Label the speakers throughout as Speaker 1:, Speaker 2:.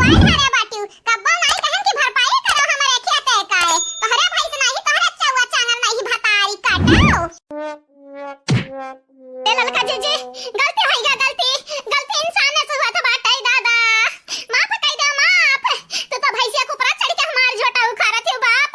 Speaker 1: दुआर घरे बाटू कब्बो नाही कहन की भरपाई करो हमरे खेते काए तोहरे भैंस नाही तोहरे चौवा चांगल नहीं भतारी काटो ए ललका जीजी गलती है या गलती इंसान ने से हुआ था बाटाई दादा माफ कर दो माफ तू तो भैंसिया को ऊपर चढ़ के हमार झोटा उखाड़ा थे बाप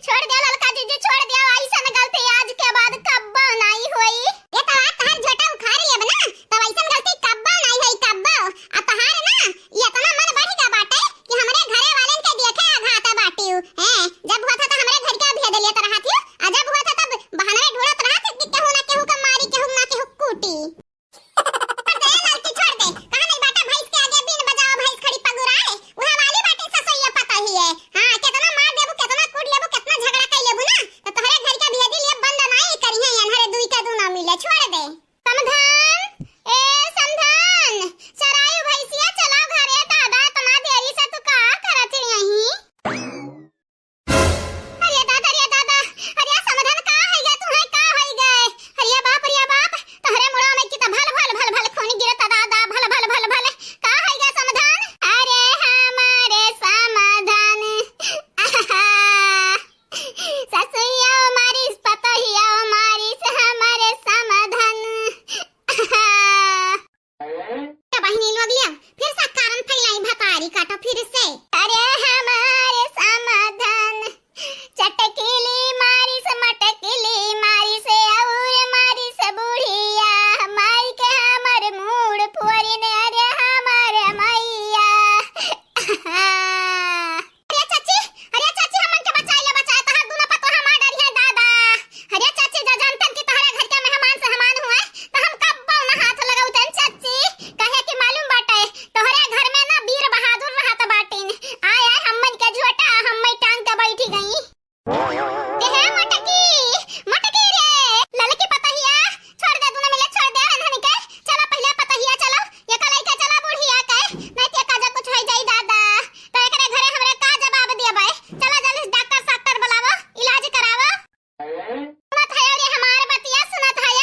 Speaker 1: छोड़ दे ललका जीजी छोड़ दे ऐसन गलती आज के बाद कब्बो नहीं होई ये तो आज तहार झोटा उखाड़ लिया बना तब ऐसन गलती कब्बो नहीं होई कब्बो आ तहार ना ये इतना मन बढ़ेगा बाटे कि हमरे घरे वालन के देखे आघात बाटियो हैं जब हुआ था तो हमरे घर के भेज लिया तरह थी आ जब हुआ था तब बहाने ढूंढत रहा था कि केहू ना केहू का मारी केहू ना केहू कूटी दे लड़की छोड़ दे कहां नहीं बाटा भैंस के आगे बीन बजाओ भैंस खड़ी पगुराए उहा वाली बाटी ससैया पता ही है हां कितना मार देबू कितना कूट लेबू कितना झगड़ा कर लेबू ना तो तोहरे घर के भेज लिए बंद नहीं करिए अनहरे दुई का दू ना मिले छोड़ दे समधान ए समधान चरायू भैंसिया चला घरे दादा तना देरी से तू का करत यहीं अरे दादा अरे समाधान का है ये तुम्हें का होई गए अरे बाप तोहरे मुड़ा में की त भल खून गिरता दादा भल का है ये समाधान अरे हमारे समाधान ससुया हमारी पतहिया हमारी से हमारे समाधान क्या बहनी लोग लिया फिर सा कारण फैलाई भतारी काटो फिर से अरे हमारे समाधान चटकीली मारी से मटकीली मारी से और मारी से बुढ़िया हमारी के हमर मूड फुरी ने अरे हमर मैया अरे चाची हमन के बचाए तहार दूना पतो हमार डरिया दादा अरे चाची जा जानतन कि तोहरे घर के मेहमान से हमान हुए तो हम कब्बो ना हाथ लगाउतन चाची कहे कि मालूम बाटे तोहरे घर में ना वीर बहादुर रहत बाटिन आय हमन के झोटा हम टांग के बैठी गई देहे मटकी रे ललकी पतहिया छोड़ दे दूना मिले छोड़ दे हनहनी के चलो पहले पतहिया चलो ये कलाई के चला बुढ़िया के नहीं ते काजा कुछ होई जाई दादा तो एकरे घरे हमरे का जवाब देबे चलो जल्दी डॉक्टर साक्टर बुलावो इलाज करावो सुनत है रे हमार बतिया सुनत है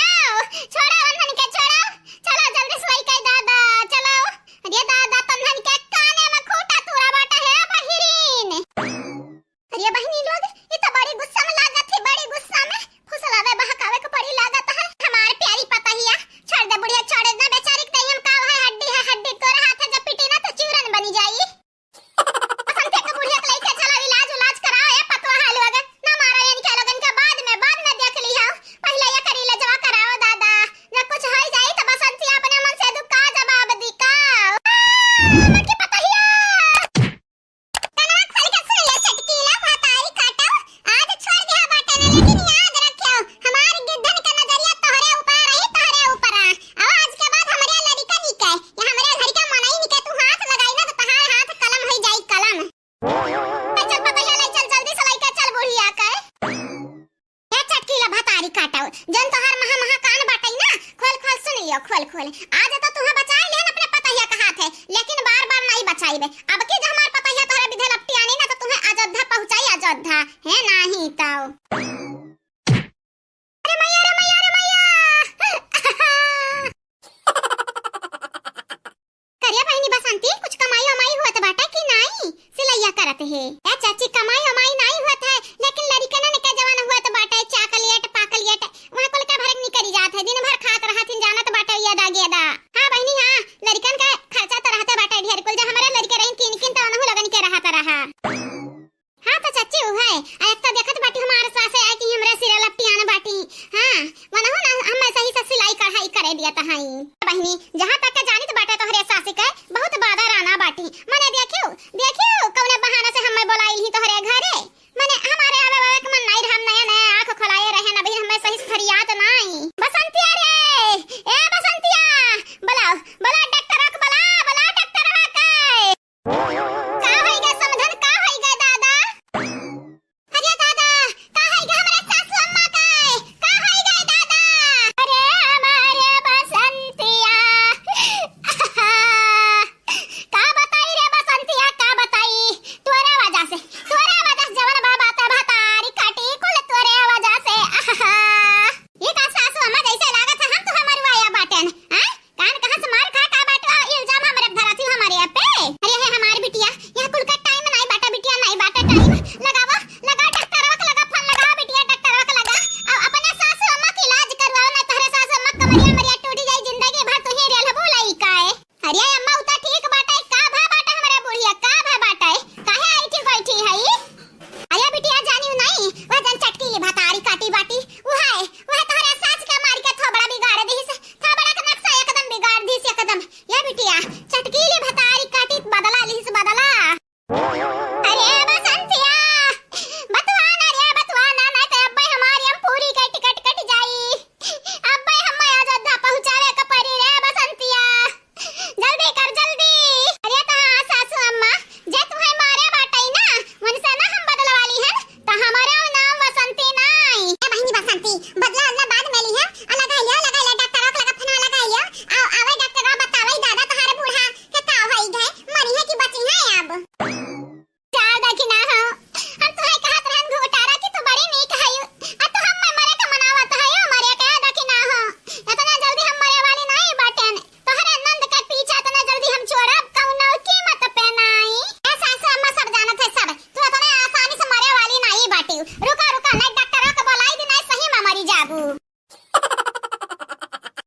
Speaker 1: छोड़ो हनहनी के छोड़ो चलो जल्दी सोई के दादा चलो अरे दादा तन्हन के काने में खूटा तुरा बाटा है बहिरीन अरे बहनी लोग ये तो बड़ी गुस्सा में लागत है बड़ी गुस्सा में फुसलावे बहकावे को पड़ी लागत है हमार प्यारी पतहिया छोड़ दे बुढ़िया छोड़ दे बेचारी के हम का है हड्डी तोर हाथ जब पिटी ना तो चूरन बनी जाई संते के बुढ़िया के लेके चला इलाज कराओ ए पतवा हाल वगन ना मारो इनके लोगन के बाद में देख लिया पहले ये करी ले जवा कराओ दादा जब कुछ हो जाए तो बसंती अपने मन से दुका जवाब दिखाओ मटकी पतहिया लेकिन याद रखियो हमार गिद्धन का नजरिया तोहरे ऊपर रही तोहरे ऊपर अब आज के बाद हमरे लड़का निके या हमरे घर के मनई निके तू हाथ लगाई ना तो तहार हाथ कलम हो जाई कलम चल पतैया ले चल जल्दी से लेके चल बुढ़िया के ए चटकीला भतारी काटाओ जन तोहर महा कान बाटई ना खोल सुन लियो खोल आज तो तुम्हें बचा लेन अपने पतैया का हाथ है लेकिन बार नहीं बचाईबे अब की जो हमार पतैया तोहरे विधे लपटी आनी ना तो तुम्हें अयोध्या पहुंचाई अयोध्या है नहीं ताऊ कुछ कमाई वमाई होत बाटा कि नहीं सिलैया करत है ए चाची कमाई वमाई नहीं होत है लेकिन लड़कन ने के जवान होत बाटा चाकलेट पाकलेट वहां कोल के भरक नहीं करी जात है दिन भर खात रहथिन जानत बाटा ये दागेदा हां बहनी हां लड़कन का खर्चा तो रहते बाटा ढेर कुल जो हमारे लड़के रहिन किन तो अनहु लगन के रहा हां तो चाची है एक तो देखत बाटी हमारे सासे है कि हमरे सिर लपटियान बाटी हां मनहु ना हम सही से सिलाई कढ़ाई करे दिया त हई बहनी जहां तक जानित बाटा तोहरे सासे के बहुत बादर आना बाटी मने देखियो कौने बहाना से हमें बोला चार देखी ना हो हम तुम्हें कहत रहन घोटारा की तो बड़ी नीक है आ तो हम मरे का मनावत है मरे का देखी ना हो इतना जल्दी हम मरे वाली नहीं बाटेन तोहरे नंद के पीछे इतना जल्दी हम छोड़ब कौनो कीमत पे नहीं ऐसा अम्मा सब जानत है सब तू इतने आसानी से मरे वाली नहीं बाटी रुक